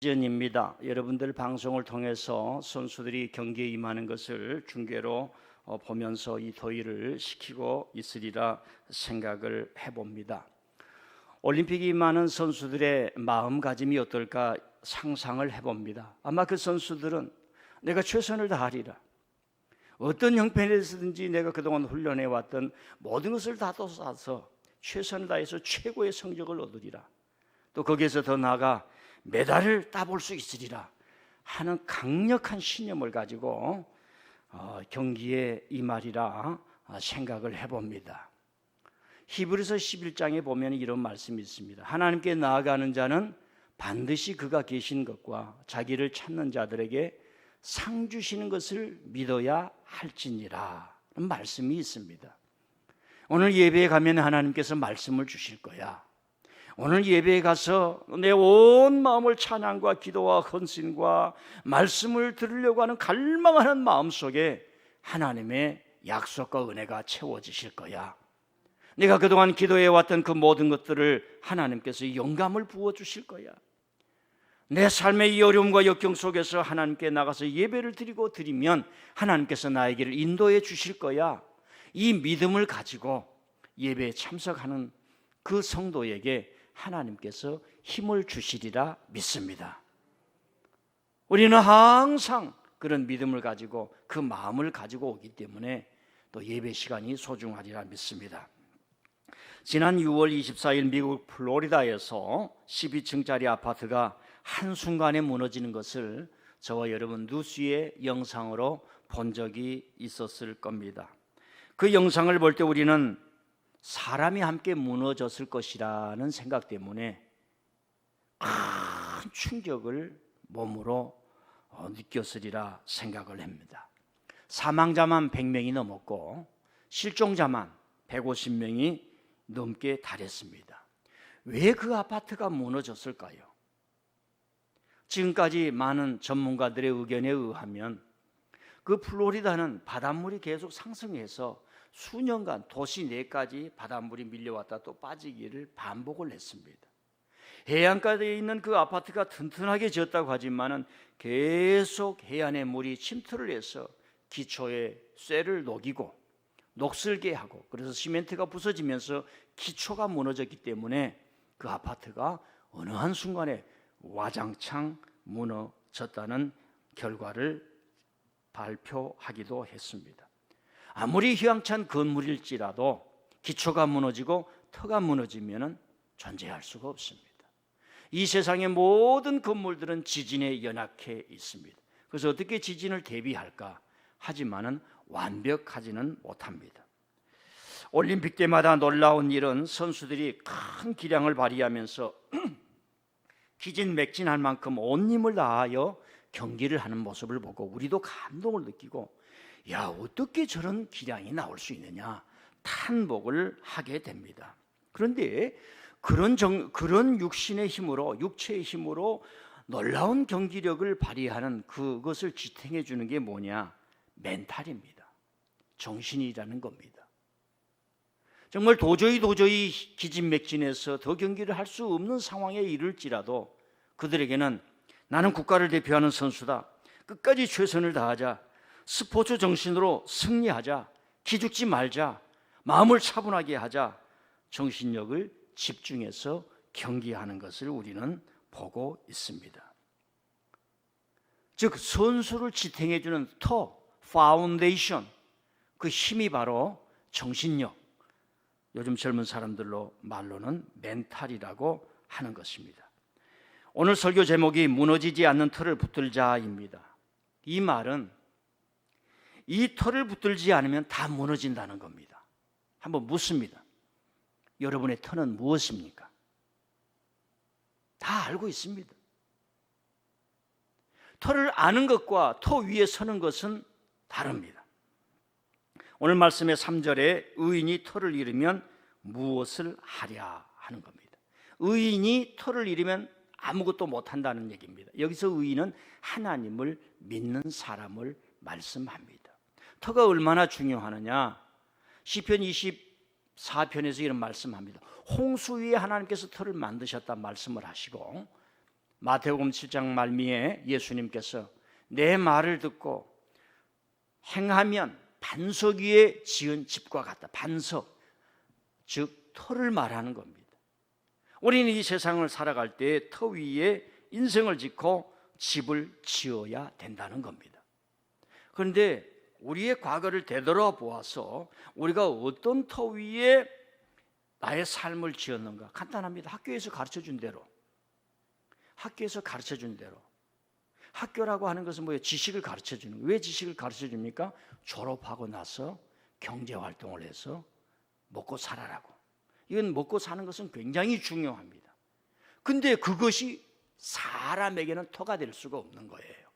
전입니다. 여러분들 방송을 통해서 선수들이 경기에 임하는 것을 중계로 보면서 이 도의를 시키고 있으리라 생각을 해봅니다. 올림픽에 임하는 선수들의 마음가짐이 어떨까 상상을 해봅니다. 아마 그 선수들은 내가 최선을 다하리라, 어떤 형편에서든지 내가 그동안 훈련해왔던 모든 것을 다 쏟아서 최선을 다해서 최고의 성적을 얻으리라, 또 거기에서 더 나아가 메달을 따볼 수 있으리라 하는 강력한 신념을 가지고 경기에 임하리라 생각을 해봅니다. 히브리서 11장에 보면 이런 말씀이 있습니다. 하나님께 나아가는 자는 반드시 그가 계신 것과 자기를 찾는 자들에게 상 주시는 것을 믿어야 할지니라 하는 말씀이 있습니다. 오늘 예배에 가면 하나님께서 말씀을 주실 거야. 오늘 예배에 가서 내 온 마음을 찬양과 기도와 헌신과 말씀을 들으려고 하는 갈망하는 마음 속에 하나님의 약속과 은혜가 채워지실 거야. 내가 그동안 기도해왔던 그 모든 것들을 하나님께서 영감을 부어주실 거야. 내 삶의 이 어려움과 역경 속에서 하나님께 나가서 예배를 드리면 하나님께서 나에게를 인도해 주실 거야. 이 믿음을 가지고 예배에 참석하는 그 성도에게 하나님께서 힘을 주시리라 믿습니다. 우리는 항상 그런 믿음을 가지고 그 마음을 가지고 오기 때문에 또 예배 시간이 소중하리라 믿습니다. 지난 6월 24일 미국 플로리다에서 12층짜리 아파트가 한순간에 무너지는 것을 저와 여러분 뉴스의 영상으로 본 적이 있었을 겁니다. 그 영상을 볼 때 우리는 사람이 함께 무너졌을 것이라는 생각 때문에 큰 충격을 몸으로 느꼈으리라 생각을 합니다. 사망자만 100명이 넘었고 실종자만 150명이 넘게 달했습니다. 왜 그 아파트가 무너졌을까요? 지금까지 많은 전문가들의 의견에 의하면 그 플로리다는 바닷물이 계속 상승해서 수년간 도시 내까지 바닷물이 밀려왔다 또 빠지기를 반복을 했습니다. 해안가에 있는 그 아파트가 튼튼하게 지었다고 하지만은 계속 해안의 물이 침투를 해서 기초에 쇠를 녹이고 녹슬게 하고, 그래서 시멘트가 부서지면서 기초가 무너졌기 때문에 그 아파트가 어느 한순간에 와장창 무너졌다는 결과를 발표하기도 했습니다. 아무리 휘황찬 건물일지라도 기초가 무너지고 터가 무너지면 존재할 수가 없습니다. 이 세상의 모든 건물들은 지진에 연약해 있습니다. 그래서 어떻게 지진을 대비할까 하지만은 완벽하지는 못합니다. 올림픽 때마다 놀라운 일은 선수들이 큰 기량을 발휘하면서 기진맥진할 만큼 온 힘을 다하여 경기를 하는 모습을 보고 우리도 감동을 느끼고, 야, 어떻게 저런 기량이 나올 수 있느냐 탄복을 하게 됩니다. 그런데 그런 육신의 힘으로, 육체의 힘으로 놀라운 경기력을 발휘하는 그것을 지탱해 주는 게 뭐냐? 멘탈입니다. 정신이라는 겁니다. 정말 도저히 기진맥진해서 더 경기를 할 수 없는 상황에 이를지라도 그들에게는 나는 국가를 대표하는 선수다, 끝까지 최선을 다하자, 스포츠 정신으로 승리하자, 기죽지 말자, 마음을 차분하게 하자, 정신력을 집중해서 경기하는 것을 우리는 보고 있습니다. 즉 선수를 지탱해주는 터, 파운데이션, 그 힘이 바로 정신력, 요즘 젊은 사람들로 말로는 멘탈이라고 하는 것입니다. 오늘 설교 제목이 무너지지 않는 터를 붙들자입니다. 이 말은 이 터를 붙들지 않으면 다 무너진다는 겁니다. 한번 묻습니다. 여러분의 터는 무엇입니까? 다 알고 있습니다. 터를 아는 것과 터 위에 서는 것은 다릅니다. 오늘 말씀의 3절에 의인이 터를 잃으면 무엇을 하랴 하는 겁니다. 의인이 터를 잃으면 아무것도 못한다는 얘기입니다. 여기서 의인은 하나님을 믿는 사람을 말씀합니다. 터가 얼마나 중요하느냐? 시편 24편에서 이런 말씀합니다. 홍수 위에 하나님께서 터를 만드셨다 말씀을 하시고, 마태복음 7장 말미에 예수님께서 내 말을 듣고 행하면 반석 위에 지은 집과 같다. 반석, 즉 터를 말하는 겁니다. 우리는 이 세상을 살아갈 때 터 위에 인생을 짓고 집을 지어야 된다는 겁니다. 그런데 우리의 과거를 되돌아보아서 우리가 어떤 터 위에 나의 삶을 지었는가? 간단합니다. 학교에서 가르쳐준 대로, 학교라고 하는 것은 뭐예요? 지식을 가르쳐주는 거예요. 왜 지식을 가르쳐줍니까? 졸업하고 나서 경제활동을 해서 먹고 살아라고. 이건 먹고 사는 것은 굉장히 중요합니다. 근데 그것이 사람에게는 터가 될 수가 없는 거예요.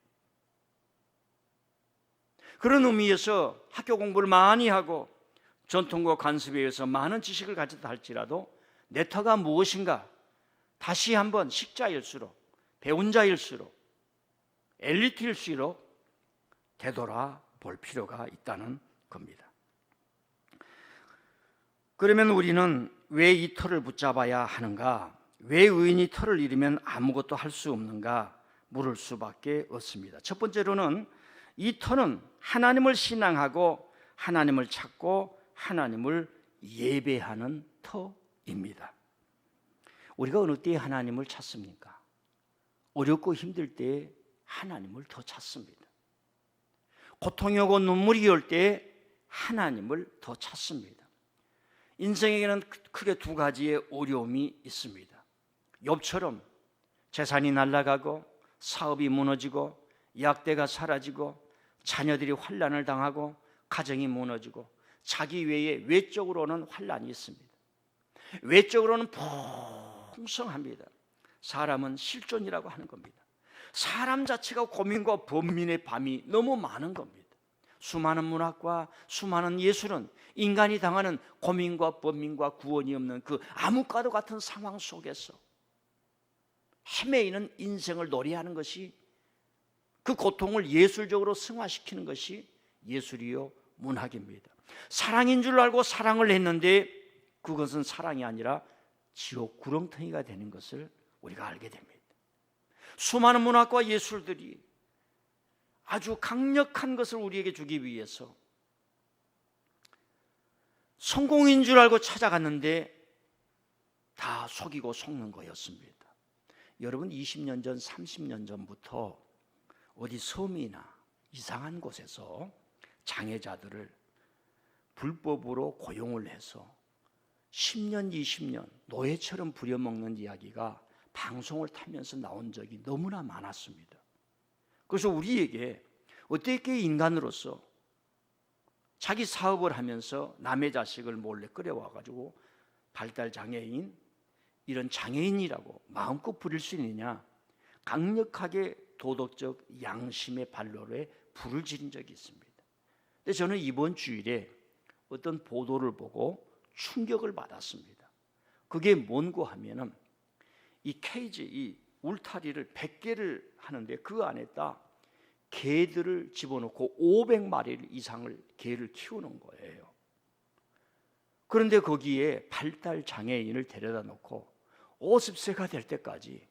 그런 의미에서 학교 공부를 많이 하고 전통과 관습에 의해서 많은 지식을 가졌다 할지라도 내 터가 무엇인가 다시 한번 식자일수록, 배운 자일수록, 엘리트일수록 되돌아볼 필요가 있다는 겁니다. 그러면 우리는 왜 이 터를 붙잡아야 하는가? 왜 의인이 터를 잃으면 아무것도 할 수 없는가? 물을 수밖에 없습니다. 첫 번째로는 이 터는 하나님을 신앙하고 하나님을 찾고 하나님을 예배하는 터입니다. 우리가 어느 때에 하나님을 찾습니까? 어렵고 힘들 때에 하나님을 더 찾습니다. 고통이 오고 눈물이 올 때에 하나님을 더 찾습니다. 인생에게는 크게 두 가지의 어려움이 있습니다. 욥처럼 재산이 날아가고 사업이 무너지고 약대가 사라지고 자녀들이 환난을 당하고 가정이 무너지고 자기 외에 외적으로는 환난이 있습니다. 외적으로는 풍성합니다. 사람은 실존이라고 하는 겁니다. 사람 자체가 고민과 번민의 밤이 너무 많은 겁니다. 수많은 문학과 수많은 예술은 인간이 당하는 고민과 번민과 구원이 없는 그 암흑과도 같은 상황 속에서 헤매이는 인생을 노래하는 것이, 그 고통을 예술적으로 승화시키는 것이 예술이요 문학입니다. 사랑인 줄 알고 사랑을 했는데 그것은 사랑이 아니라 지옥 구렁텅이가 되는 것을 우리가 알게 됩니다. 수많은 문학과 예술들이 아주 강력한 것을 우리에게 주기 위해서 성공인 줄 알고 찾아갔는데 다 속이고 속는 거였습니다. 여러분 20년 전, 30년 전부터 어디 섬이나 이상한 곳에서 장애자들을 불법으로 고용을 해서 10년, 20년 노예처럼 부려먹는 이야기가 방송을 타면서 나온 적이 너무나 많았습니다. 그래서 우리에게 어떻게 인간으로서 자기 사업을 하면서 남의 자식을 몰래 끌어와가지고 발달장애인, 이런 장애인이라고 마음껏 부릴 수 있느냐, 강력하게 도덕적 양심의 발로에 불을 지른 적이 있습니다. 근데 저는 이번 주일에 어떤 보도를 보고 충격을 받았습니다. 그게 뭔고 하면은 이 케이지, 이 울타리를 100개를 하는데 그 안에다 개들을 집어넣고 500마리 이상을 개를 키우는 거예요. 그런데 거기에 발달 장애인을 데려다 놓고 50세가 될 때까지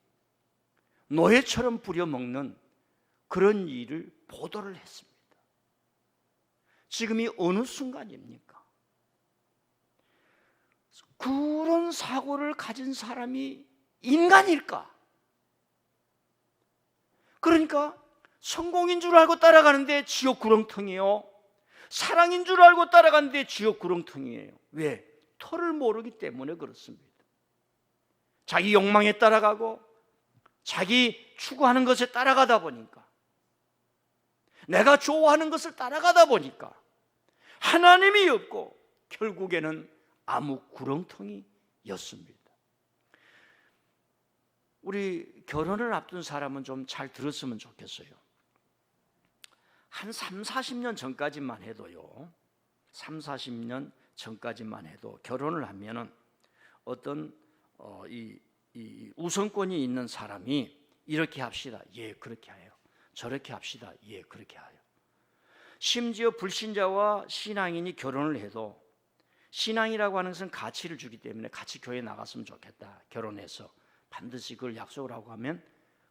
노예처럼 부려먹는 그런 일을 보도를 했습니다. 지금이 어느 순간입니까? 그런 사고를 가진 사람이 인간일까? 그러니까 성공인 줄 알고 따라가는데 지옥 구렁텅이에요. 사랑인 줄 알고 따라가는데 지옥 구렁텅이에요. 왜? 터를 모르기 때문에 그렇습니다. 자기 욕망에 따라가고 자기 추구하는 것에 따라가다 보니까, 내가 좋아하는 것을 따라가다 보니까 하나님이 없고 결국에는 암흑 구렁텅이였습니다. 우리 결혼을 앞둔 사람은 좀 잘 들었으면 좋겠어요. 한 3, 40년 전까지만 해도요, 3, 40년 전까지만 해도 결혼을 하면은 어떤 이 우선권이 있는 사람이 이렇게 합시다, 예 그렇게 해요. 저렇게 합시다, 예 그렇게 해요. 심지어 불신자와 신앙인이 결혼을 해도 신앙이라고 하는 것은 가치를 주기 때문에 같이 교회 나갔으면 좋겠다, 결혼해서 반드시 그걸 약속을 하고 하면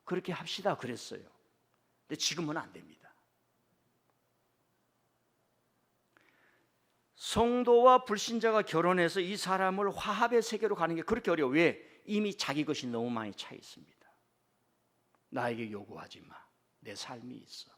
그렇게 합시다 그랬어요. 근데 지금은 안 됩니다. 성도와 불신자가 결혼해서 이 사람을 화합의 세계로 가는 게 그렇게 어려워. 왜? 이미 자기 것이 너무 많이 차 있습니다. 나에게 요구하지 마. 내 삶이 있어.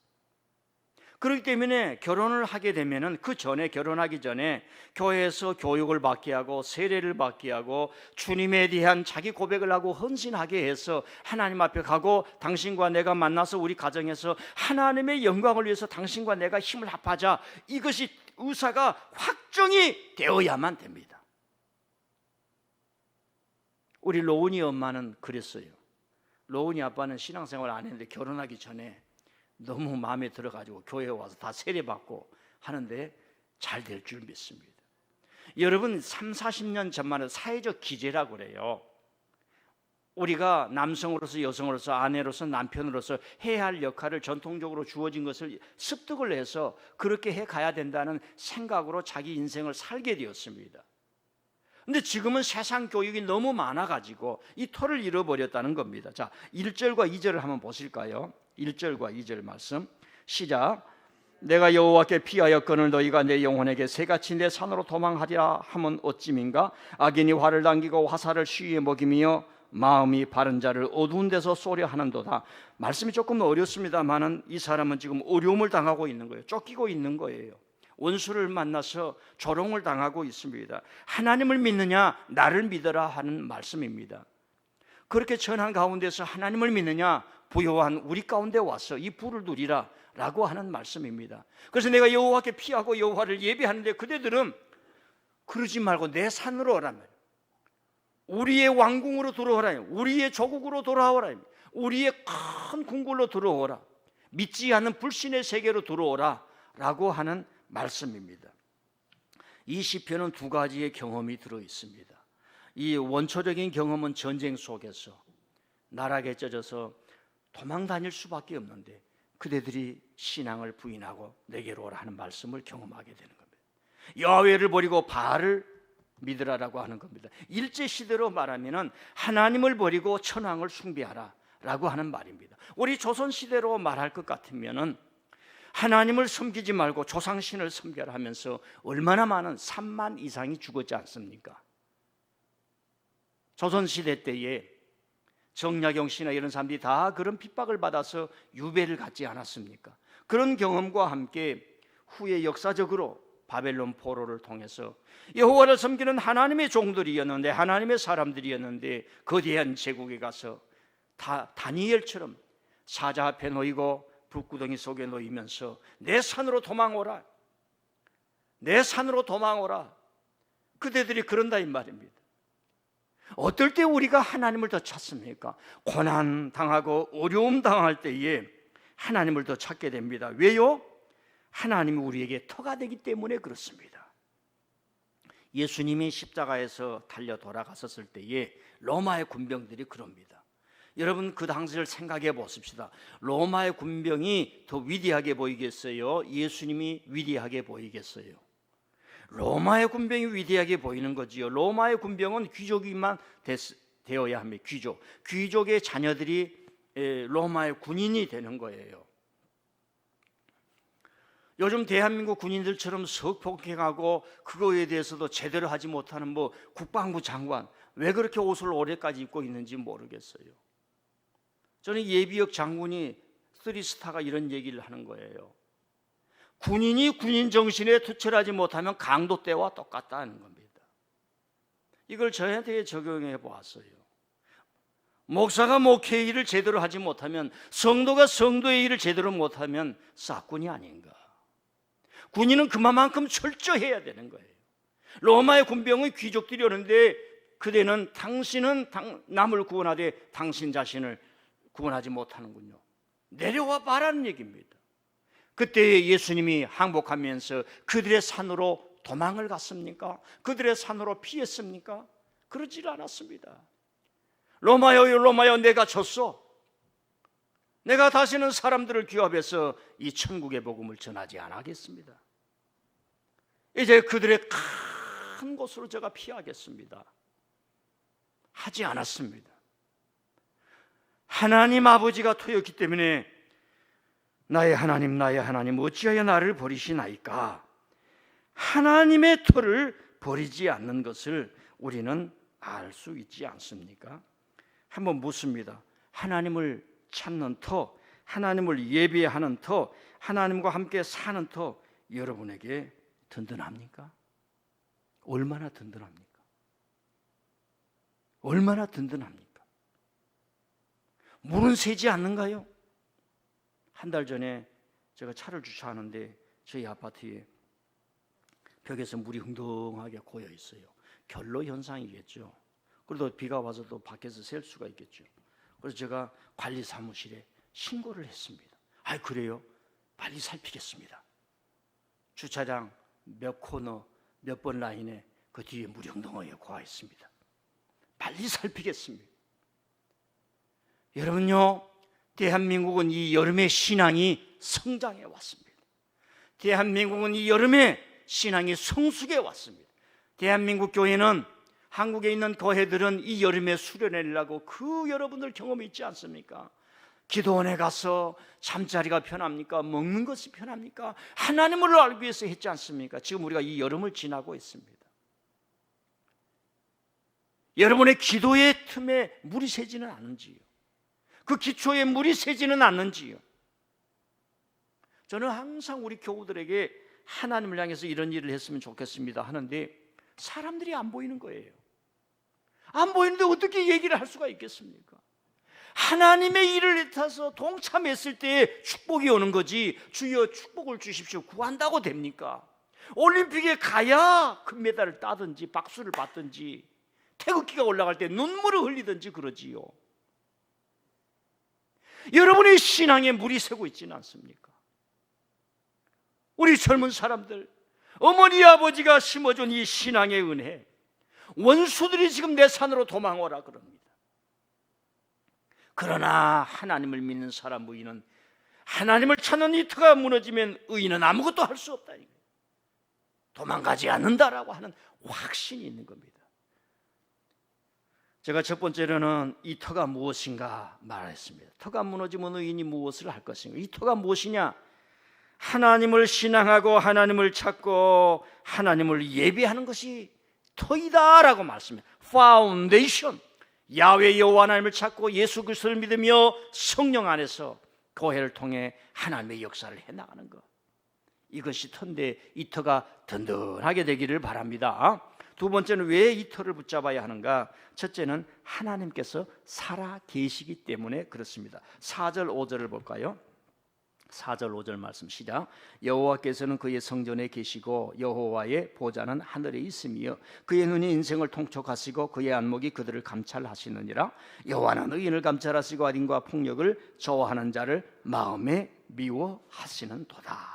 그렇기 때문에 결혼을 하게 되면은 그 전에, 결혼하기 전에 교회에서 교육을 받게 하고 세례를 받게 하고 주님에 대한 자기 고백을 하고 헌신하게 해서 하나님 앞에 가고, 당신과 내가 만나서 우리 가정에서 하나님의 영광을 위해서 당신과 내가 힘을 합하자, 이것이 의사가 확정이 되어야만 됩니다. 우리 로운이 엄마는 그랬어요. 로운이 아빠는 신앙생활 안 했는데 결혼하기 전에 너무 마음에 들어가지고 교회에 와서 다 세례받고 하는데 잘 될 줄 믿습니다. 여러분, 30-40년 전만 해도 사회적 기제라고 그래요. 우리가 남성으로서, 여성으로서, 아내로서, 남편으로서 해야 할 역할을 전통적으로 주어진 것을 습득을 해서 그렇게 해가야 된다는 생각으로 자기 인생을 살게 되었습니다. 근데 지금은 세상 교육이 너무 많아가지고 이 터를 잃어버렸다는 겁니다. 자, 1절과 2절을 한번 보실까요? 1절과 2절 말씀 시작. 내가 여호와께 피하였거늘 너희가 내 영혼에게 새같이 내 산으로 도망하리라 하면 어찌민가? 악인이 화를 당기고 화살을 시위에 먹이며 마음이 바른 자를 어두운 데서 쏘려 하는도다. 말씀이 조금 어렵습니다만은 이 사람은 지금 어려움을 당하고 있는 거예요. 쫓기고 있는 거예요. 원수를 만나서 조롱을 당하고 있습니다. 하나님을 믿느냐 나를 믿어라 하는 말씀입니다. 그렇게 전한 가운데서 하나님을 믿느냐, 부요한 우리 가운데 와서 이 불을 누리라 라고 하는 말씀입니다. 그래서 내가 여호와께 피하고 여호와를 예배하는데 그대들은 그러지 말고 내 산으로 오라, 우리의 왕궁으로 들어오라, 우리의 조국으로 돌아오라, 우리의 큰 궁궐로 들어오라, 믿지 않는 불신의 세계로 들어오라 라고 하는 말씀입니다. 이 시편은 두 가지의 경험이 들어 있습니다. 이 원초적인 경험은 전쟁 속에서 나락에 젖어서 도망 다닐 수밖에 없는데 그대들이 신앙을 부인하고 내게로 오라 하는 말씀을 경험하게 되는 겁니다. 여호와를 버리고 바알을 믿으라라고 하는 겁니다. 일제 시대로 말하면은 하나님을 버리고 천황을 숭배하라 라고 하는 말입니다. 우리 조선 시대로 말할 것 같으면은 하나님을 섬기지 말고 조상신을 섬겨라 하면서 얼마나 많은 3만 이상이 죽었지 않습니까? 조선시대 때에 정약용 씨나 이런 사람들이 다 그런 핍박을 받아서 유배를 갖지 않았습니까? 그런 경험과 함께 후에 역사적으로 바벨론 포로를 통해서 여호와를 섬기는 하나님의 종들이었는데, 하나님의 사람들이었는데 거대한 제국에 가서 다 다니엘처럼 사자 앞에 놓이고 불구덩이 속에 놓이면서 내 산으로 도망오라, 내 산으로 도망오라, 그대들이 그런다 이 말입니다. 어떨 때 우리가 하나님을 더 찾습니까? 고난 당하고 어려움 당할 때에 하나님을 더 찾게 됩니다. 왜요? 하나님이 우리에게 터가 되기 때문에 그렇습니다. 예수님이 십자가에서 달려 돌아갔었을 때에 로마의 군병들이 그럽니다. 여러분, 그 당시를 생각해 보십시다. 로마의 군병이 더 위대하게 보이겠어요? 예수님이 위대하게 보이겠어요? 로마의 군병이 위대하게 보이는 거지요. 로마의 군병은 귀족이만 되어야 합니다. 귀족의 자녀들이 로마의 군인이 되는 거예요. 요즘 대한민국 군인들처럼 석폭행하고 그거에 대해서도 제대로 하지 못하는 국방부 장관, 왜 그렇게 옷을 올해까지 입고 있는지 모르겠어요. 저는 예비역 장군이 3스타가 이런 얘기를 하는 거예요. 군인이 군인 정신에 투철하지 못하면 강도 때와 똑같다는 겁니다. 이걸 저한테 적용해 보았어요. 목사가 목회의 일을 제대로 하지 못하면, 성도가 성도의 일을 제대로 못하면 싹군이 아닌가. 군인은 그만큼 철저해야 되는 거예요. 로마의 군병의 귀족들이 오는데 그대는 당신은 남을 구원하되 당신 자신을 구원하지 못하는군요. 내려와 봐라는 얘기입니다. 그때 예수님이 항복하면서 그들의 산으로 도망을 갔습니까? 그들의 산으로 피했습니까? 그러질 않았습니다. 로마여 로마여 내가 졌어. 내가 다시는 사람들을 규합해서 이 천국의 복음을 전하지 않겠습니다. 이제 그들의 큰 곳으로 제가 피하겠습니다. 하지 않았습니다. 하나님 아버지가 터였기 때문에 나의 하나님 어찌하여 나를 버리시나이까? 하나님의 터를 버리지 않는 것을 우리는 알 수 있지 않습니까? 한번 묻습니다. 하나님을 찾는 터, 하나님을 예배하는 터, 하나님과 함께 사는 터, 여러분에게 든든합니까? 얼마나 든든합니까? 얼마나 든든합니까? 물은 새지 않는가요? 한 달 전에 제가 차를 주차하는데 저희 아파트에 벽에서 물이 흥덩하게 고여 있어요. 결로 현상이겠죠. 그래도 비가 와서 또 밖에서 셀 수가 있겠죠. 그래서 제가 관리 사무실에 신고를 했습니다. 아, 그래요? 빨리 살피겠습니다. 주차장 몇 코너 몇 번 라인에 그 뒤에 물이 흥덩하게 고여 있습니다. 빨리 살피겠습니다. 여러분요, 대한민국은 이 여름에 신앙이 성장해 왔습니다. 대한민국은 이 여름에 신앙이 성숙해 왔습니다. 대한민국 교회는, 한국에 있는 교회들은 이 여름에 수련회라고 그 여러분들 경험이 있지 않습니까? 기도원에 가서 잠자리가 편합니까? 먹는 것이 편합니까? 하나님을 알기 위해서 했지 않습니까? 지금 우리가 이 여름을 지나고 있습니다. 여러분의 기도의 틈에 물이 새지는 않는지요? 그 기초에 물이 새지는 않는지요? 저는 항상 우리 교우들에게 하나님을 향해서 이런 일을 했으면 좋겠습니다 하는데 사람들이 안 보이는 거예요. 안 보이는데 어떻게 얘기를 할 수가 있겠습니까? 하나님의 일을 타서 동참했을 때 축복이 오는 거지, 주여 축복을 주십시오 구한다고 됩니까? 올림픽에 가야 금메달을 따든지 박수를 받든지 태극기가 올라갈 때 눈물을 흘리든지 그러지요. 여러분의 신앙에 물이 새고 있지는 않습니까? 우리 젊은 사람들, 어머니 아버지가 심어준 이 신앙의 은혜, 원수들이 지금 내 산으로 도망오라 그럽니다. 그러나 하나님을 믿는 사람 의인은, 하나님을 찾는 이 터가 무너지면 의인은 아무것도 할 수 없다, 도망가지 않는다라고 하는 확신이 있는 겁니다. 제가 첫 번째로는 이 터가 무엇인가 말했습니다. 터가 무너지면 의인이 무엇을 할 것인가? 이 터가 무엇이냐? 하나님을 신앙하고 하나님을 찾고 하나님을 예배하는 것이 터이다라고 말씀합니다. 파운데이션, 야훼 여호와 하나님을 찾고 예수 그리스도를 믿으며 성령 안에서 교회를 통해 하나님의 역사를 해나가는 것, 이것이 터인데 이 터가 든든하게 되기를 바랍니다. 두 번째는 왜 이 터를 붙잡아야 하는가? 첫째는 하나님께서 살아 계시기 때문에 그렇습니다. 4절 5절을 볼까요? 4절 5절 말씀 시작. 여호와께서는 그의 성전에 계시고 여호와의 보좌는 하늘에 있으며 그의 눈이 인생을 통촉하시고 그의 안목이 그들을 감찰하시느니라. 여호와는 의인을 감찰하시고 악인과 폭력을 저하는 자를 마음에 미워하시는도다.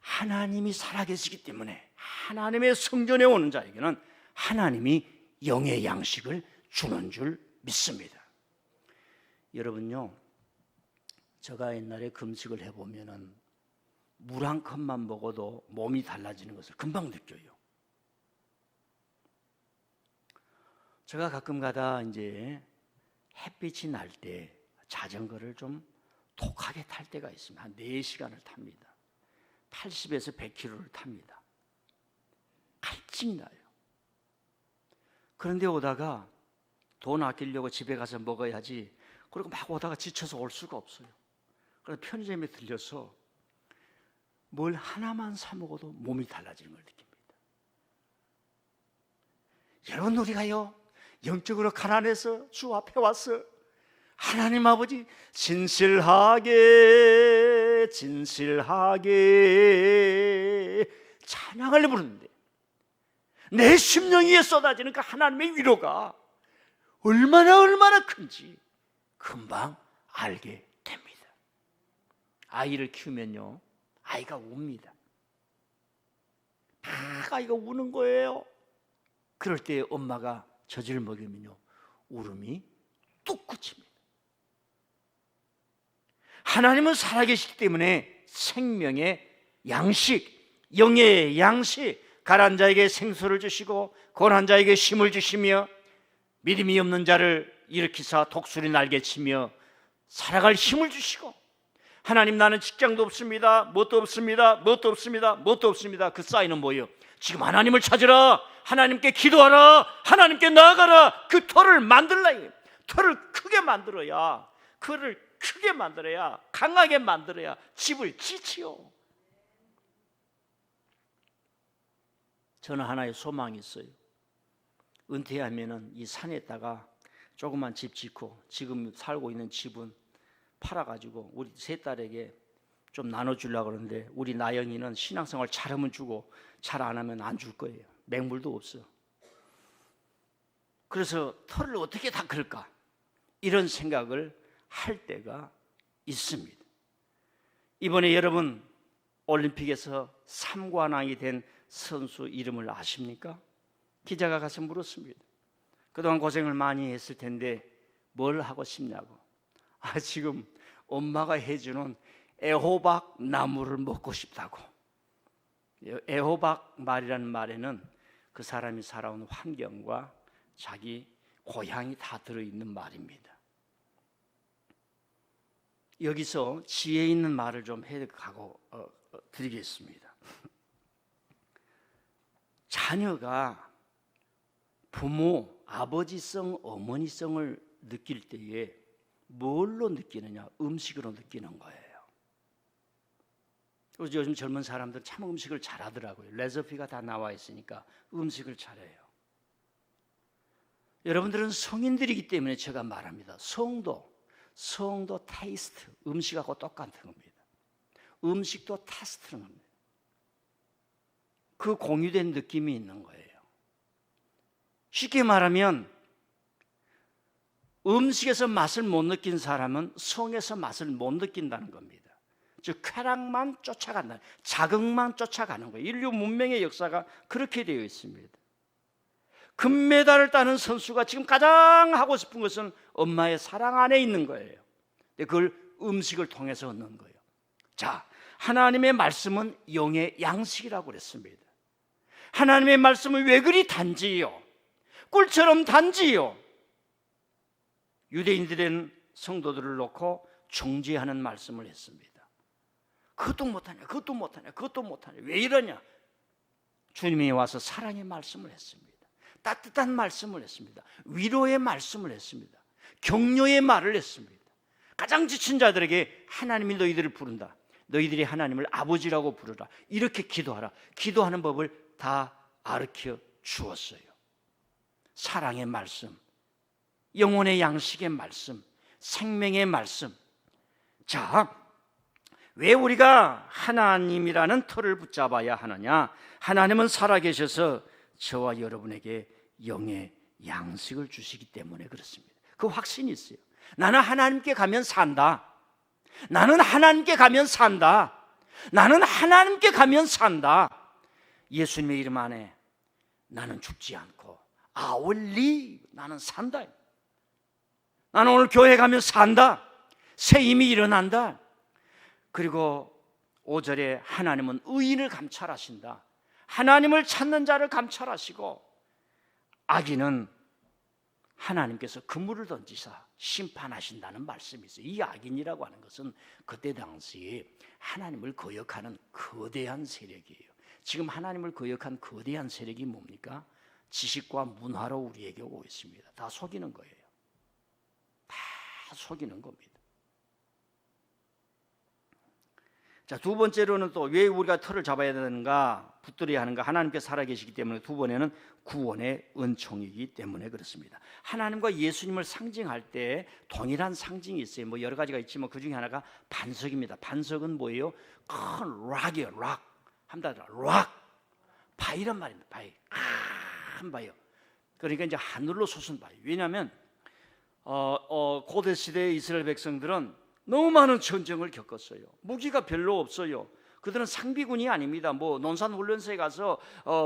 하나님이 살아계시기 때문에 하나님의 성전에 오는 자에게는 하나님이 영의 양식을 주는 줄 믿습니다. 여러분요, 제가 옛날에 금식을 해보면은 물 한 컵만 먹어도 몸이 달라지는 것을 금방 느껴요. 제가 가끔 가다 이제 햇빛이 날 때 자전거를 좀 독하게 탈 때가 있습니다. 한 4시간을 탑니다. 80에서 100km를 탑니다. 갈증이 나요. 그런데 오다가 돈 아끼려고 집에 가서 먹어야지, 그리고 막 오다가 지쳐서 올 수가 없어요. 그래서 편의점에 들려서 뭘 하나만 사 먹어도 몸이 달라지는 걸 느낍니다. 여러분, 우리가요 영적으로 가난해서 주 앞에 와서 하나님 아버지 진실하게 찬양을 부르는데 내 심령 위에 쏟아지는 그 하나님의 위로가 얼마나 큰지 금방 알게 됩니다. 아이를 키우면요, 아이가 웁니다. 막 아이가 우는 거예요. 그럴 때 엄마가 젖을 먹이면요, 울음이 뚝 그칩니다. 하나님은 살아계시기 때문에 생명의 양식, 영의 양식, 가난한 자에게 생수를 주시고 고난한 자에게 쉼을 주시며 믿음이 없는 자를 일으키사 독수리 날개치며 살아갈 힘을 주시고, 하나님 나는 직장도 없습니다, 뭣도 없습니다, 뭣도 없습니다, 뭣도 없습니다. 그 사인은 뭐예요? 지금 하나님을 찾으라, 하나님께 기도하라, 하나님께 나아가라. 그 터를 만들라. 터를 크게 만들어야, 그를 크게 만들어야, 강하게 만들어야 집을 지지요. 저는 하나의 소망이 있어요. 은퇴하면은 이 산에다가 조그만 집 짓고, 지금 살고 있는 집은 팔아가지고 우리 세 딸에게 좀 나눠주려고 그러는데, 우리 나영이는 신앙생활 잘하면 주고 잘 안 하면 안 줄 거예요. 맹물도 없어. 그래서 터를 어떻게 닦을까, 이런 생각을 할 때가 있습니다. 이번에 여러분 올림픽에서 3관왕이 된 선수 이름을 아십니까? 기자가 가서 물었습니다. 그동안 고생을 많이 했을 텐데 뭘 하고 싶냐고. 지금 엄마가 해주는 애호박 나무를 먹고 싶다고. 애호박 말이라는 말에는 그 사람이 살아온 환경과 자기 고향이 다 들어있는 말입니다. 여기서 지혜 있는 말을 좀 해가고 드리겠습니다. 자녀가 부모, 아버지성, 어머니성을 느낄 때에 뭘로 느끼느냐? 음식으로 느끼는 거예요. 그래서 요즘 젊은 사람들 참 음식을 잘하더라고요. 레시피가 다 나와 있으니까 음식을 잘해요. 여러분들은 성인들이기 때문에 제가 말합니다. 성도 테이스트, 음식하고 똑같은 겁니다. 음식도 테스트는 겁니다. 그 공유된 느낌이 있는 거예요. 쉽게 말하면 음식에서 맛을 못 느낀 사람은 성에서 맛을 못 느낀다는 겁니다. 즉 쾌락만 쫓아간다, 자극만 쫓아가는 거예요. 인류 문명의 역사가 그렇게 되어 있습니다. 금메달을 따는 선수가 지금 가장 하고 싶은 것은 엄마의 사랑 안에 있는 거예요. 그걸 음식을 통해서 얻는 거예요. 자, 하나님의 말씀은 영의 양식이라고 그랬습니다. 하나님의 말씀은 왜 그리 단지요? 꿀처럼 단지요. 유대인들은 성도들을 놓고 정죄하는 말씀을 했습니다. 그것도 못하냐, 그것도 못하냐, 그것도 못하냐, 왜 이러냐? 주님이 와서 사랑의 말씀을 했습니다. 따뜻한 말씀을 했습니다. 위로의 말씀을 했습니다. 격려의 말을 했습니다. 가장 지친 자들에게 하나님이 너희들을 부른다, 너희들이 하나님을 아버지라고 부르라, 이렇게 기도하라. 기도하는 법을 다 가르쳐 주었어요. 사랑의 말씀, 영혼의 양식의 말씀, 생명의 말씀. 자, 왜 우리가 하나님이라는 틀을 붙잡아야 하느냐? 하나님은 살아계셔서 저와 여러분에게 영의 양식을 주시기 때문에 그렇습니다. 그 확신이 있어요. 나는 하나님께 가면 산다. 나는 하나님께 가면 산다. 나는 하나님께 가면 산다. 예수님의 이름 안에 나는 죽지 않고 I will live, 나는 산다. 나는 오늘 교회 가면 산다. 새 힘이 일어난다. 그리고 5절에 하나님은 의인을 감찰하신다. 하나님을 찾는 자를 감찰하시고, 악인은 하나님께서 그물을 던지사 심판하신다는 말씀이 있어요. 이 악인이라고 하는 것은 그때 당시에 하나님을 거역하는 거대한 세력이에요. 지금 하나님을 거역한 거대한 세력이 뭡니까? 지식과 문화로 우리에게 오고 있습니다. 다 속이는 거예요. 다 속이는 겁니다. 자, 두 번째로는 또 왜 우리가 틀을 잡아야 되는가, 붙들어야 하는가? 하나님께 살아계시기 때문에. 두 번에는 구원의 은총이기 때문에 그렇습니다. 하나님과 예수님을 상징할 때 동일한 상징이 있어요. 뭐 여러 가지가 있지만 그 중에 하나가 반석입니다. 반석은 뭐예요? 큰 락이에요. 락. 한다더라. 락. 바위란 말입니다. 바위. 큰 바위요. 그러니까 이제 하늘로 솟은 바위. 왜냐하면 고대 시대의 이스라엘 백성들은 너무 많은 전쟁을 겪었어요. 무기가 별로 없어요. 그들은 상비군이 아닙니다. 뭐 논산훈련소에 가서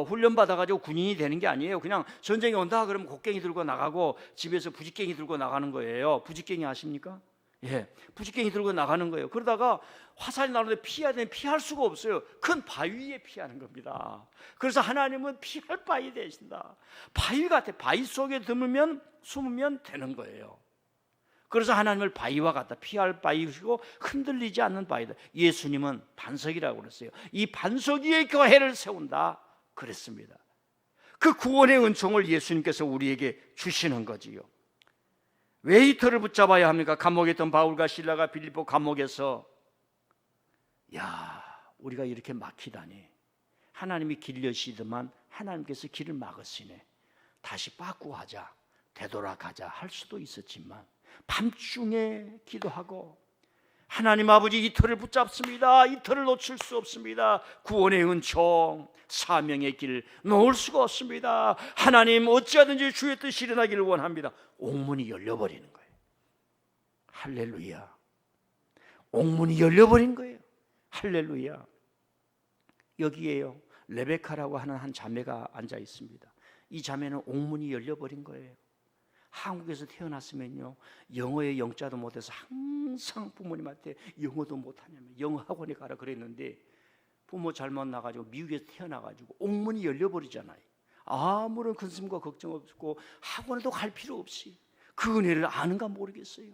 훈련 받아가지고 군인이 되는 게 아니에요. 그냥 전쟁이 온다 그러면 곡괭이 들고 나가고 집에서 부직갱이 들고 나가는 거예요. 부직갱이 아십니까? 예, 부직갱이 들고 나가는 거예요. 그러다가 화살이 나오는데 피해야 되면 피할 수가 없어요. 큰 바위 위에 피하는 겁니다. 그래서 하나님은 피할 바위 되신다. 바위 같아. 바위 속에 드물면 숨으면 되는 거예요. 그래서 하나님을 바위와 같다. 피할 바위이고 흔들리지 않는 바위다. 예수님은 반석이라고 그랬어요. 이 반석 위에 교회를 세운다 그랬습니다. 그 구원의 은총을 예수님께서 우리에게 주시는 거지요. 왜 이 터를 붙잡아야 합니까? 감옥에 있던 바울과 실라가 빌립보 감옥에서 우리가 이렇게 막히다니, 하나님이 길 여시더만 하나님께서 길을 막으시네, 다시 빠꾸하자, 되돌아가자 할 수도 있었지만 밤중에 기도하고 하나님 아버지 이 터를 붙잡습니다. 이 터를 놓칠 수 없습니다. 구원의 은총, 사명의 길 놓을 수가 없습니다. 하나님 어찌하든지 주의 뜻이 일어나기를 원합니다. 옥문이 열려버리는 거예요. 할렐루야. 옥문이 열려버린 거예요. 할렐루야. 여기에요, 레베카라고 하는 한 자매가 앉아 있습니다. 이 자매는 옥문이 열려버린 거예요. 한국에서 태어났으면요, 영어의 영자도 못해서 항상 부모님한테 영어도 못하냐면 영어 학원에 가라 그랬는데, 부모 잘못 나가지고 미국에서 태어나가지고 옥문이 열려버리잖아요. 아무런 근심과 걱정 없고 학원에도 갈 필요 없이 그 은혜를 아는가 모르겠어요.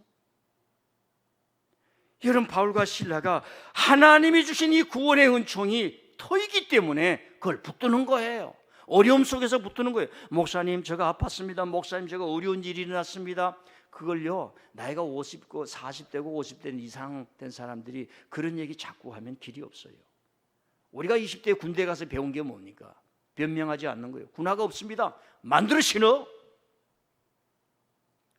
여러분, 바울과 실라가 하나님이 주신 이 구원의 은총이 터이기 때문에 그걸 붙드는 거예요. 어려움 속에서 붙드는 거예요. 목사님 제가 아팠습니다. 목사님 제가 어려운 일이 일어났습니다. 그걸요, 나이가 50고 40대고 50대 이상 된 사람들이 그런 얘기 자꾸 하면 길이 없어요. 우리가 20대에 군대 가서 배운 게 뭡니까? 변명하지 않는 거예요. 군화가 없습니다. 만들어 신어.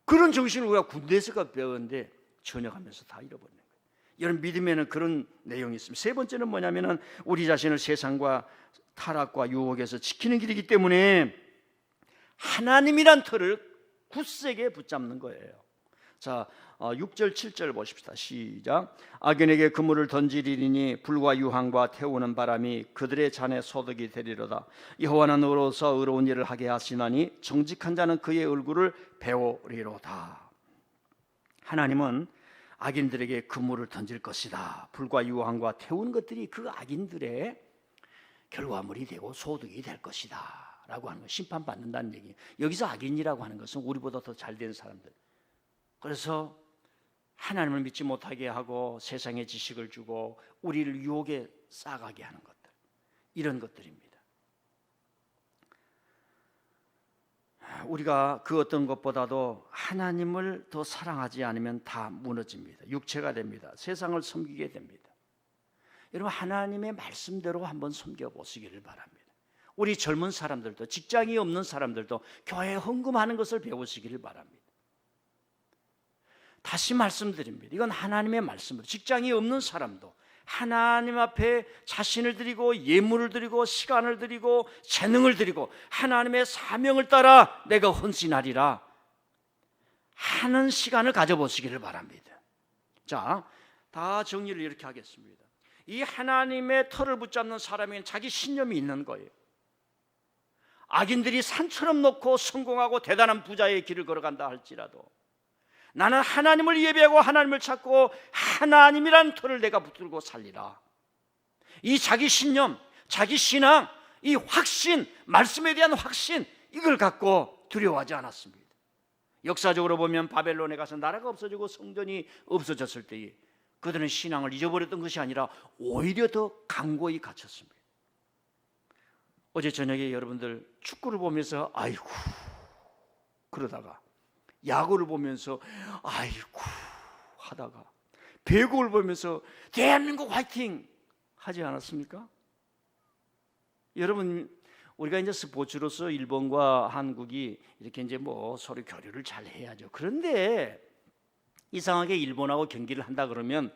그런 정신을 우리가 군대에서 배웠는데 전역하면서 다 잃어버리는 거예요. 여러분, 믿음에는 그런 내용이 있습니다. 세 번째는 뭐냐면은 우리 자신을 세상과 타락과 유혹에서 지키는 길이기 때문에 하나님이란 틀을 굳세게 붙잡는 거예요. 자, 6절 7절 보십시다. 시작. 악인에게 그물을 던지리니 불과 유황과 태우는 바람이 그들의 잔에 소득이 되리로다. 여호와는 의로워서 의로운 일을 하게 하시나니 정직한 자는 그의 얼굴을 배우리로다. 하나님은 악인들에게 그물을 던질 것이다. 불과 유황과 태운 것들이 그 악인들의 결과물이 되고 소득이 될 것이다 라고 하는 거, 심판받는다는 얘기예요. 여기서 악인이라고 하는 것은 우리보다 더 잘된 사람들, 그래서 하나님을 믿지 못하게 하고 세상의 지식을 주고 우리를 유혹에 싸가게 하는 것들, 이런 것들입니다. 우리가 그 어떤 것보다도 하나님을 더 사랑하지 않으면 다 무너집니다. 육체가 됩니다. 세상을 섬기게 됩니다. 여러분, 하나님의 말씀대로 한번 섬겨보시기를 바랍니다. 우리 젊은 사람들도, 직장이 없는 사람들도 교회에 헌금하는 것을 배우시기를 바랍니다. 다시 말씀드립니다. 이건 하나님의 말씀입니다. 직장이 없는 사람도 하나님 앞에 자신을 드리고 예물을 드리고 시간을 드리고 재능을 드리고 하나님의 사명을 따라 내가 헌신하리라 하는 시간을 가져보시기를 바랍니다. 자, 다 정리를 이렇게 하겠습니다. 이 하나님의 터를 붙잡는 사람에게는 자기 신념이 있는 거예요. 악인들이 산처럼 놓고 성공하고 대단한 부자의 길을 걸어간다 할지라도 나는 하나님을 예배하고 하나님을 찾고 하나님이란 터를 내가 붙들고 살리라. 이 자기 신념, 자기 신앙, 이 확신, 말씀에 대한 확신, 이걸 갖고 두려워하지 않았습니다. 역사적으로 보면 바벨론에 가서 나라가 없어지고 성전이 없어졌을 때에 그들은 신앙을 잊어버렸던 것이 아니라 오히려 더 강고히 갇혔습니다. 어제 저녁에 여러분들 축구를 보면서 아이고 그러다가 야구를 보면서 아이고 하다가 배구를 보면서 대한민국 화이팅 하지 않았습니까? 여러분, 우리가 이제 스포츠로서 일본과 한국이 이렇게 이제 뭐 서로 교류를 잘 해야죠. 그런데 이상하게 일본하고 경기를 한다 그러면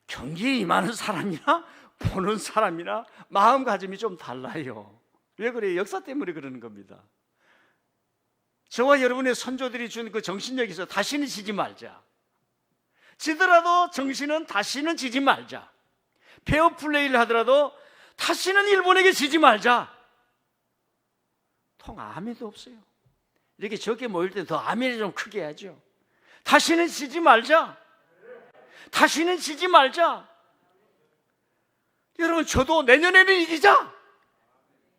경기에 임하는 사람이나 보는 사람이나 마음가짐이 좀 달라요. 왜 그래요? 역사 때문에 그러는 겁니다. 저와 여러분의 선조들이 준 그 정신력이 있어. 다시는 지지 말자. 지더라도 정신은 다시는 지지 말자. 페어플레이를 하더라도 다시는 일본에게 지지 말자. 통 아멘도 없어요. 이렇게 적게 모일 때 더 아멘이 좀 크게 해야죠. 다시는 지지 말자. 다시는 지지 말자. 여러분, 저도 내년에는 이기자.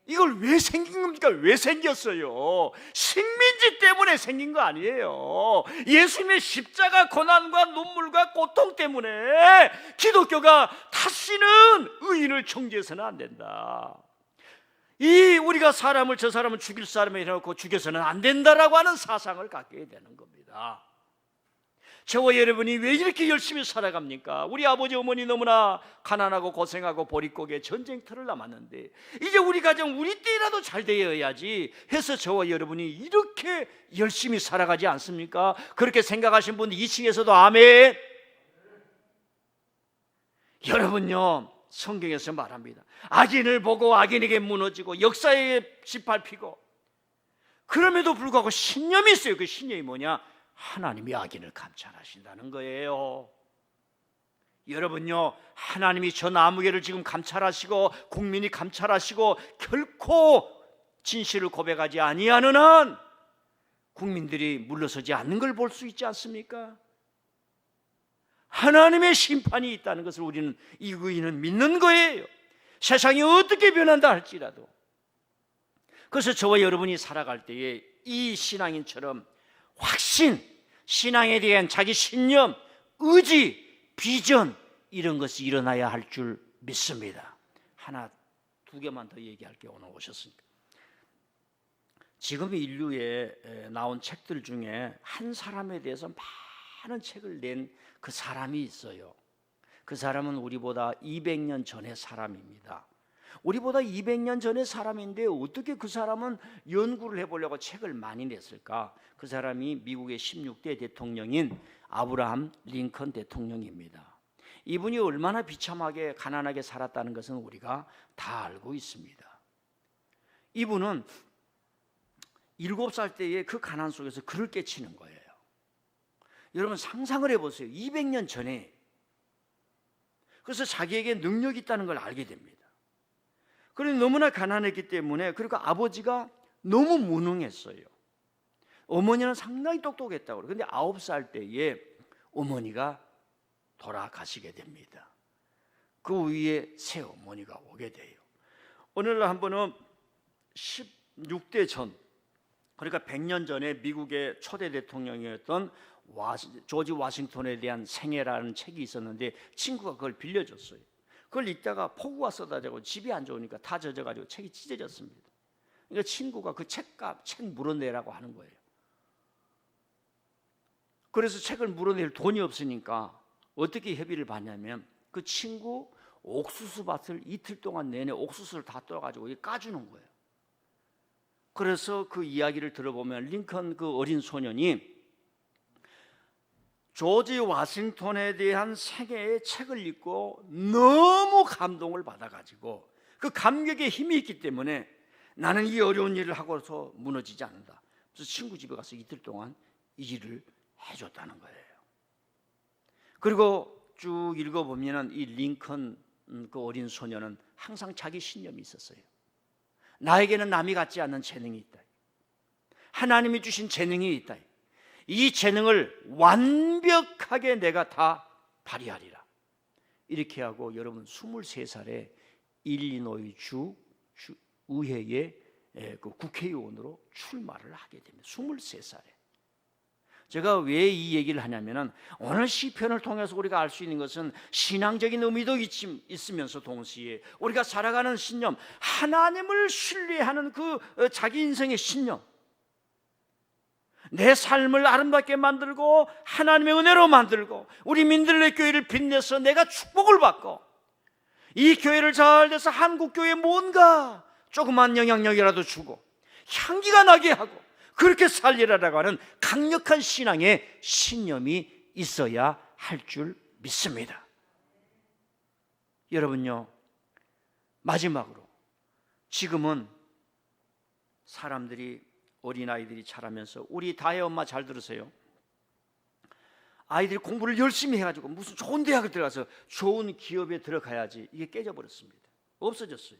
이걸 왜 생긴 겁니까? 왜 생겼어요? 식민지 때문에 생긴 거 아니에요. 예수님의 십자가 고난과 눈물과 고통 때문에 기독교가 다시는 의인을 정죄해서는 안 된다. 우리가 사람을 저 사람은 죽일 사람을 해놓고 죽여서는 안 된다라고 하는 사상을 갖게 되는 겁니다. 저와 여러분이 왜 이렇게 열심히 살아갑니까? 우리 아버지 어머니 너무나 가난하고 고생하고 보릿고개 전쟁터를 남았는데 이제 우리 가정 우리 때라도 잘 되어야지 해서 저와 여러분이 이렇게 열심히 살아가지 않습니까? 그렇게 생각하신 분 2층에서도 아멘. 여러분요, 성경에서 말합니다. 악인을 보고 악인에게 무너지고 역사에 짓밟히고, 그럼에도 불구하고 신념이 있어요. 그 신념이 뭐냐? 하나님이 악인을 감찰하신다는 거예요. 여러분요, 하나님이 저 나무개를 지금 감찰하시고 국민이 감찰하시고 결코 진실을 고백하지 아니하는 한 국민들이 물러서지 않는 걸 볼 수 있지 않습니까? 하나님의 심판이 있다는 것을 우리는 이 의인은 믿는 거예요. 세상이 어떻게 변한다 할지라도. 그래서 저와 여러분이 살아갈 때에 이 신앙인처럼 확신, 신앙에 대한 자기 신념, 의지, 비전 이런 것이 일어나야 할 줄 믿습니다. 하나, 두 개만 더 얘기할게요. 오늘 오셨으니까. 지금 인류에 나온 책들 중에 한 사람에 대해서 많은 책을 낸 그 사람이 있어요. 그 사람은 우리보다 200년 전의 사람입니다. 우리보다 200년 전의 사람인데 어떻게 그 사람은 연구를 해보려고 책을 많이 냈을까? 그 사람이 미국의 16대 대통령인 아브라함 링컨 대통령입니다. 이분이 얼마나 비참하게 가난하게 살았다는 것은 우리가 다 알고 있습니다. 이분은 7살 때의 그 가난 속에서 글을 깨치는 거예요. 여러분 상상을 해보세요. 200년 전에. 그래서 자기에게 능력이 있다는 걸 알게 됩니다. 그런데 너무나 가난했기 때문에, 그리고 아버지가 너무 무능했어요. 어머니는 상당히 똑똑했다고. 그런데 9살 때에 어머니가 돌아가시게 됩니다. 그 위에 새 어머니가 오게 돼요. 어느 날 한 번은 16대 전, 그러니까 100년 전에 미국의 초대 대통령이었던 조지 워싱턴에 대한 생애라는 책이 있었는데 친구가 그걸 빌려줬어요. 그걸 읽다가 폭우가 쏟아지고 집이 안 좋으니까 다 젖어가지고 책이 찢어졌습니다. 그러니까 친구가 그 책 물어내라고 하는 거예요. 그래서 책을 물어낼 돈이 없으니까 어떻게 협의를 받냐면 그 친구 옥수수 밭을 이틀 동안 내내 옥수수를 다 떠가지고 까주는 거예요. 그래서 그 이야기를 들어보면 링컨 그 어린 소년이 조지 워싱턴에 대한 생애의 책을 읽고 너무 감동을 받아가지고 그 감격에 힘이 있기 때문에 나는 이 어려운 일을 하고서 무너지지 않는다. 그래서 친구 집에 가서 이틀 동안 이 일을 해줬다는 거예요. 그리고 쭉 읽어보면 이 링컨 그 어린 소년은 항상 자기 신념이 있었어요. 나에게는 남이 갖지 않는 재능이 있다. 하나님이 주신 재능이 있다. 이 재능을 완벽하게 내가 다 발휘하리라. 이렇게 하고 여러분 23살에 일리노이 주 의회의 그 국회의원으로 출마를 하게 됩니다. 23살에. 제가 왜 이 얘기를 하냐면은 오늘 시편을 통해서 우리가 알 수 있는 것은 신앙적인 의미도 있으면서 동시에 우리가 살아가는 신념, 하나님을 신뢰하는 그 자기 인생의 신념, 내 삶을 아름답게 만들고 하나님의 은혜로 만들고 우리 민들레 교회를 빛내서 내가 축복을 받고 이 교회를 잘 돼서 한국교회에 뭔가 조그만 영향력이라도 주고 향기가 나게 하고 그렇게 살리라라고 하는 강력한 신앙의 신념이 있어야 할 줄 믿습니다. 여러분요, 마지막으로 지금은 사람들이, 어린아이들이 자라면서, 우리 다혜 엄마 잘 들으세요. 아이들이 공부를 열심히 해가지고 무슨 좋은 대학을 들어가서 좋은 기업에 들어가야지, 이게 깨져버렸습니다. 없어졌어요.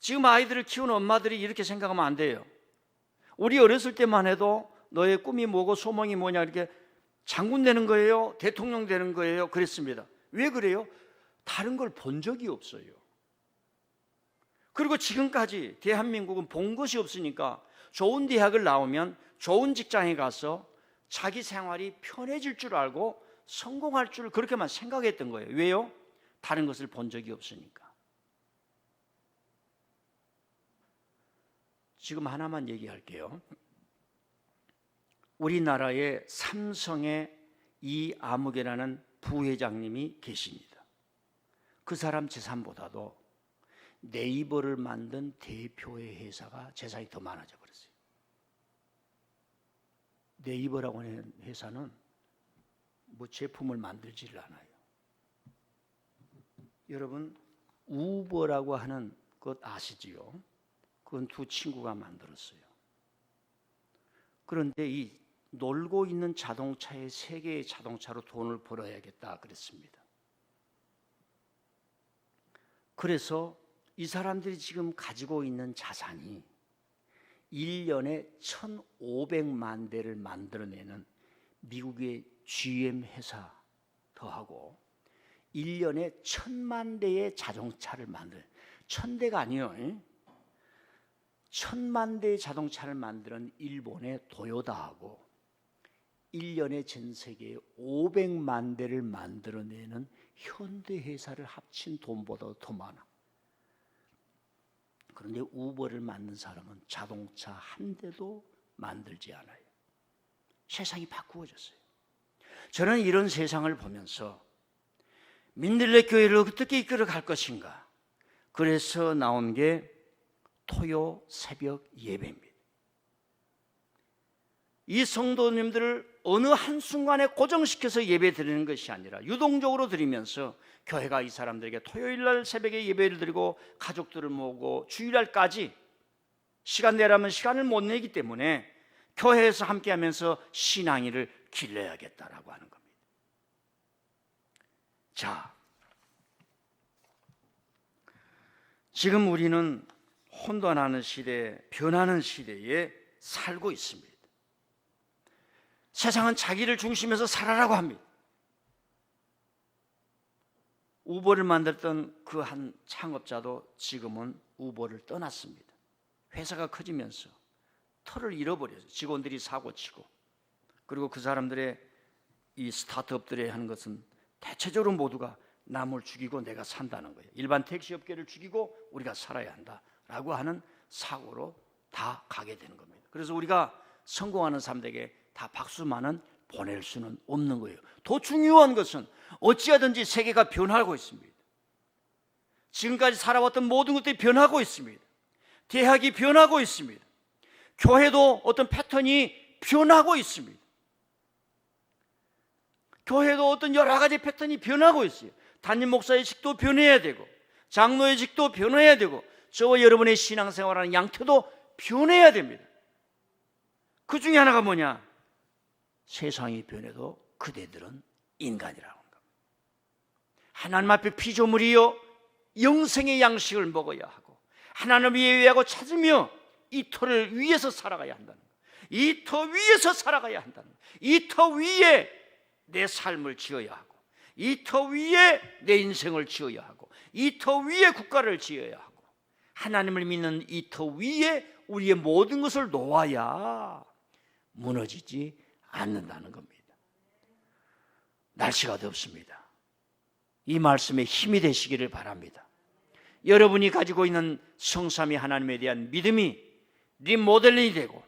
지금 아이들을 키우는 엄마들이 이렇게 생각하면 안 돼요. 우리 어렸을 때만 해도 너의 꿈이 뭐고 소망이 뭐냐, 이렇게 장군 되는 거예요, 대통령 되는 거예요, 그랬습니다. 왜 그래요? 다른 걸 본 적이 없어요. 그리고 지금까지 대한민국은 본 것이 없으니까 좋은 대학을 나오면 좋은 직장에 가서 자기 생활이 편해질 줄 알고 성공할 줄 그렇게만 생각했던 거예요. 왜요? 다른 것을 본 적이 없으니까. 지금 하나만 얘기할게요. 우리나라에 삼성의 이아무개라는 부회장님이 계십니다. 그 사람 재산보다도 네이버를 만든 대표의 회사가 재산이 더 많아져 버렸어요. 네이버라고 하는 회사는 뭐 제품을 만들지를 않아요. 여러분, 우버라고 하는 것 아시지요? 그건 두 친구가 만들었어요. 그런데 이 놀고 있는 자동차에 세계의 자동차로 돈을 벌어야겠다 그랬습니다. 그래서 이 사람들이 지금 가지고 있는 자산이 1년에 1,500만 대를 만들어내는 미국의 GM 회사 더하고 1년에 1,000만 대의 자동차를 만들, 1,000대가 아니요, 1,000만 대의 자동차를 만드는 일본의 도요다하고 1년에 전 세계에 500만 대를 만들어내는 현대 회사를 합친 돈보다 더 많아. 그런데 우버를 만든 사람은 자동차 한 대도 만들지 않아요. 세상이 바꾸어졌어요. 저는 이런 세상을 보면서 민들레 교회를 어떻게 이끌어갈 것인가, 그래서 나온 게 토요 새벽 예배입니다. 이 성도님들을 어느 한순간에 고정시켜서 예배 드리는 것이 아니라 유동적으로 드리면서 교회가 이 사람들에게 토요일날 새벽에 예배를 드리고 가족들을 모으고 주일날까지 시간 내라면 시간을 못 내기 때문에 교회에서 함께하면서 신앙의를 길러야겠다라고 하는 겁니다. 자, 지금 우리는 혼돈하는 시대, 변하는 시대에 살고 있습니다. 세상은 자기를 중심에서 살아라고 합니다. 우버를 만들었던 그 한 창업자도 지금은 우버를 떠났습니다. 회사가 커지면서 털을 잃어버려서 직원들이 사고치고, 그리고 그 사람들의 이 스타트업들이 하는 것은 대체적으로 모두가 남을 죽이고 내가 산다는 거예요. 일반 택시업계를 죽이고 우리가 살아야 한다라고 하는 사고로 다 가게 되는 겁니다. 그래서 우리가 성공하는 사람들에게 다 박수만은 보낼 수는 없는 거예요. 더 중요한 것은 어찌하든지 세계가 변하고 있습니다. 지금까지 살아왔던 모든 것들이 변하고 있습니다. 대학이 변하고 있습니다. 교회도 어떤 패턴이 변하고 있습니다. 교회도 어떤 여러 가지 패턴이 변하고 있어요. 담임 목사의 직도 변해야 되고, 장로의 직도 변해야 되고, 저와 여러분의 신앙생활하는 양태도 변해야 됩니다. 그 중에 하나가 뭐냐? 세상이 변해도 그대들은 인간이라고 하는 겁니다. 하나님 앞에 피조물이요 영생의 양식을 먹어야 하고, 하나님을 예배하고 찾으며 이 터를 위에서 살아가야 한다는 거예요. 이 터 위에서 살아가야 한다는 거예요. 이 터 위에 내 삶을 지어야 하고, 이 터 위에 내 인생을 지어야 하고, 이 터 위에 국가를 지어야 하고, 하나님을 믿는 이 터 위에 우리의 모든 것을 놓아야 무너지지 않는다는 겁니다. 날씨가 덥습니다. 이 말씀에 힘이 되시기를 바랍니다. 여러분이 가지고 있는 성삼위 하나님에 대한 믿음이 리모델링이 되고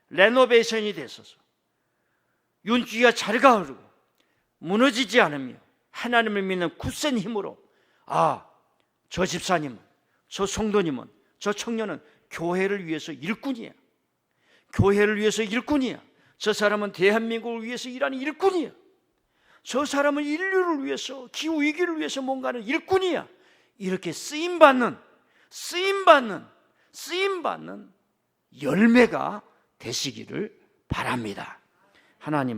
레노베이션이 됐어서 윤기가 잘 가흐르고 무너지지 않으며 하나님을 믿는 굳센 힘으로, 아, 저 집사님은, 저 성도님은, 저 청년은 교회를 위해서 일꾼이야. 교회를 위해서 일꾼이야. 저 사람은 대한민국을 위해서 일하는 일꾼이야. 저 사람은 인류를 위해서, 기후위기를 위해서 뭔가는 일꾼이야. 이렇게 쓰임받는 열매가 되시기를 바랍니다. 하나님